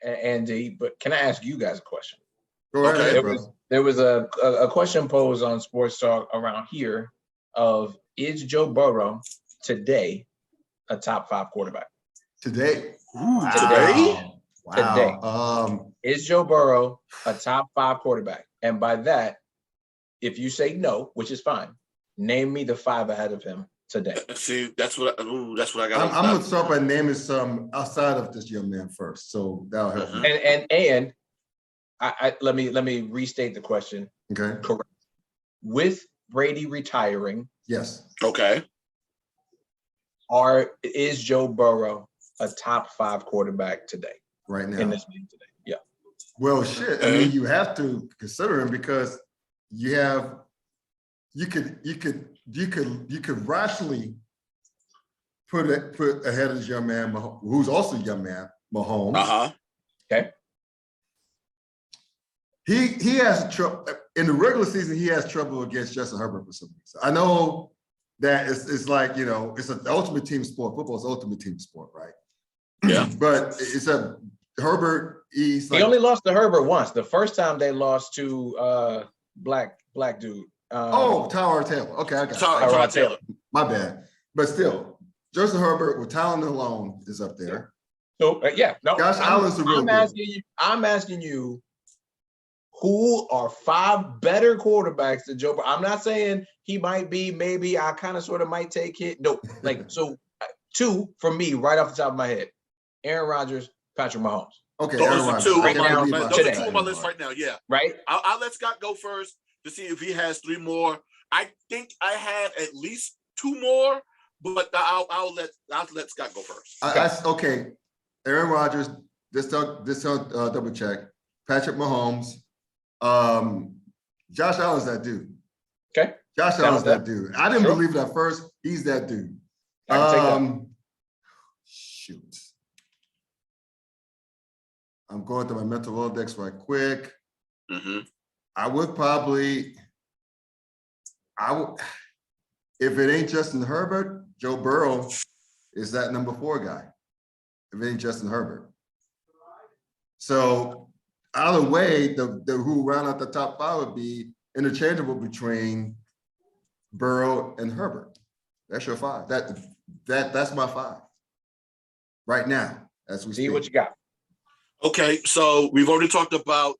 Andy, but can I ask you guys a question? Go ahead, okay. There was a question posed on Sports Talk around here of, is Joe Burrow today a top 5 quarterback? Today? Wow. Today? Wow. Today. Is Joe Burrow a top 5 quarterback? And by that, if you say no, which is fine, name me the 5 ahead of him today. See, that's what I got. I'm gonna start by naming some outside of this young man first, so that'll help me. And let me restate the question. Okay. Correct. With Brady retiring, yes. Okay. Is Joe Burrow a top 5 quarterback today? Right now. In this league today. Yeah. Well, shit. I mean, you have to consider him because you could rationally put ahead of this young man who's also a young man, Mahomes. Okay. He has trouble in the regular season. He has trouble against Justin Herbert for some reason. I know that it's like, you know, it's an ultimate team sport. Football is ultimate team sport, right? Yeah. But it's a Herbert. He only lost to Herbert once. The first time they lost to black dude. Tyrod Taylor. Okay, I got Tyrod Taylor. My bad. But still, Justin Herbert with talent alone is up there. So Josh Allen's a real good. I'm asking you, who are 5 better quarterbacks than Joe Burrow? I'm not saying he might be, maybe I kind of sort of might take it. No, so 2 for me right off the top of my head: Aaron Rodgers, Patrick Mahomes. Okay, those are 2 right now, those are 2 on my list right now. Yeah. Right. I'll let Scott go first to see if he has 3 more. I think I have at least 2 more, but I'll let Scott go first. Okay. Aaron Rodgers. This double check. Patrick Mahomes. Josh Allen's that dude. Okay. Josh Allen's that dude. I didn't believe it at first. He's that dude. I can take that. Shoot. I'm going through my mental Rolodex right quick. Mm-hmm. If it ain't Justin Herbert, Joe Burrow is that number 4 guy. If it ain't Justin Herbert. So either way, the who round out the top 5 would be interchangeable between Burrow and Herbert. That's your 5. That's my 5 right now as we see what you got. Okay, so we've already talked about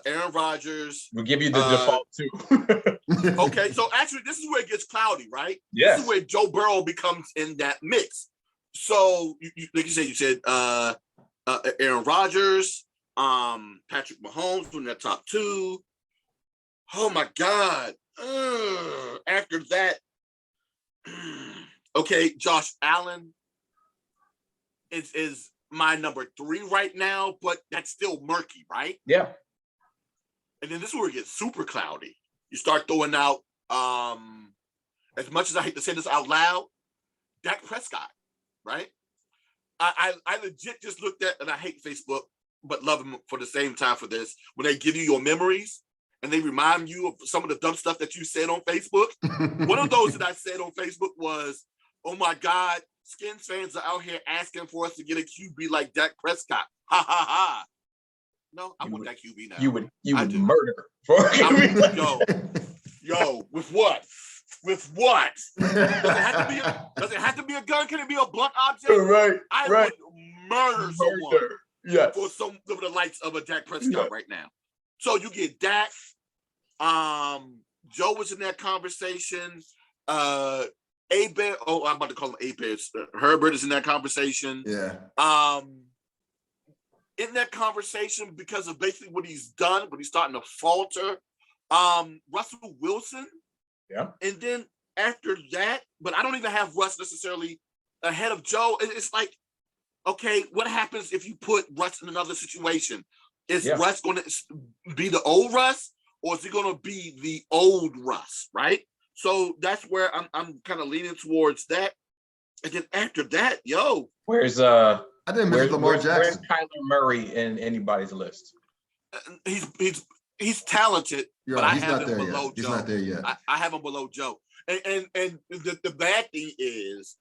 Aaron Rodgers. We'll give you the default too. Okay, so actually this is where it gets cloudy, right? Yes. This is where Joe Burrow becomes in that mix. So like you said Aaron Rodgers, Patrick Mahomes in that top 2. Oh my God. After that, okay, Josh Allen is my number 3 right now, but that's still murky, right? Yeah. And then this is where it gets super cloudy. You start throwing out, as much as I hate to say this out loud, Dak Prescott, right? I legit just looked at, and I hate Facebook, but love them for the same time for this, when they give you your memories and they remind you of some of the dumb stuff that you said on Facebook. One of those that I said on Facebook was, oh my God, Skins fans are out here asking for us to get a QB like Dak Prescott. Ha ha ha. No, I want that QB now. You would murder for a QB. Yo, with what? With what? Does it have to be a gun? Can it be a blunt object? Right. I would murder someone. Yes. For some of the likes of a Dak Prescott right now. So you get Dak. Joe was in that conversation. A-Bear. Oh, I'm about to call him A-Bear. Herbert is in that conversation. Yeah. In that conversation, because of basically what he's done, but he's starting to falter. Russell Wilson. Yeah. And then after that, but I don't even have Russ necessarily ahead of Joe. It's like, okay, what happens if you put Russ in another situation? Is Russ going to be the old Russ, or is he going to be the old Russ, right? So that's where I'm kind of leaning towards that. And then after that, where's Lamar Jackson? Where's Kyler Murray in anybody's list? He's talented, but I have him below Joe. He's not there yet. I have him below Joe. And the bad thing is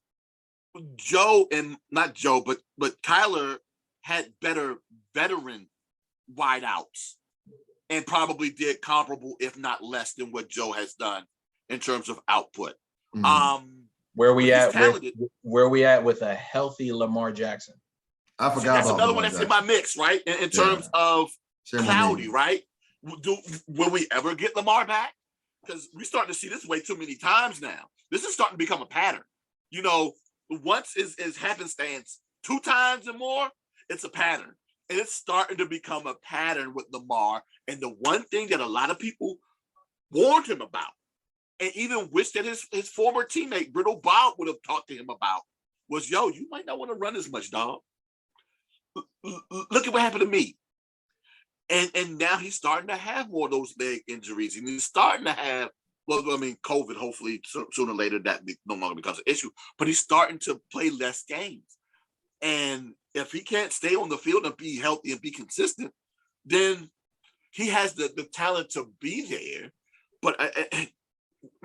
Joe, and not Joe, but Kyler had better veteran wideouts and probably did comparable, if not less, than what Joe has done in terms of output. Where we at with a healthy Lamar Jackson? I forgot that's about another Lamar one that's Jackson. in my mix, right? In terms of cloudy, right? Will we ever get Lamar back? Because we're starting to see this way too many times now. This is starting to become a pattern. You know, once is happenstance 2 times and more, it's a pattern. And it's starting to become a pattern with Lamar. And the one thing that a lot of people warned him about, and even wished that his former teammate, Brittle Bob, would have talked to him about, was, yo, you might not want to run as much, dog. Look at what happened to me. And now he's starting to have more of those leg injuries. And he's starting to have, well, I mean, COVID, hopefully sooner or later that no longer becomes an issue. But he's starting to play less games. And if he can't stay on the field and be healthy and be consistent, then he has the talent to be there. But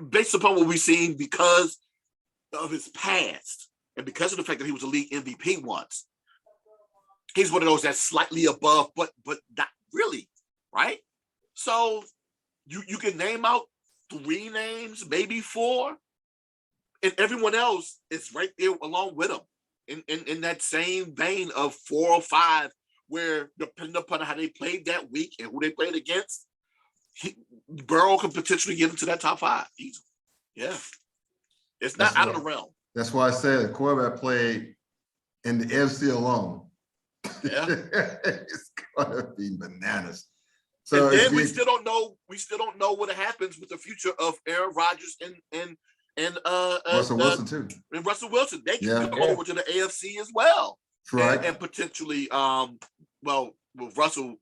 based upon what we've seen, because of his past and because of the fact that he was a league MVP once, he's one of those that's slightly above, but not really, right? So you can name out 3 names, maybe 4, and everyone else is right there along with him in that same vein of 4 or 5, where depending upon how they played that week and who they played against, Burrow can potentially get into that top 5. Yeah, it's not out of the realm. That's why I said the quarterback played in the NFC alone. Yeah, it's gonna be bananas. So and then we still don't know what happens with the future of Aaron Rodgers and Russell Wilson too. And Russell Wilson, they can come over to the AFC as well, right? And potentially, will Russell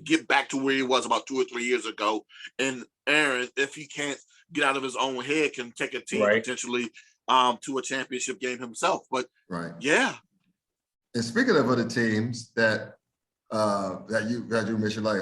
get back to where he was about 2 or 3 years ago, and Aaron, if he can't get out of his own head, can take a team potentially to a championship game himself. But yeah. And speaking of other teams that you mentioned, like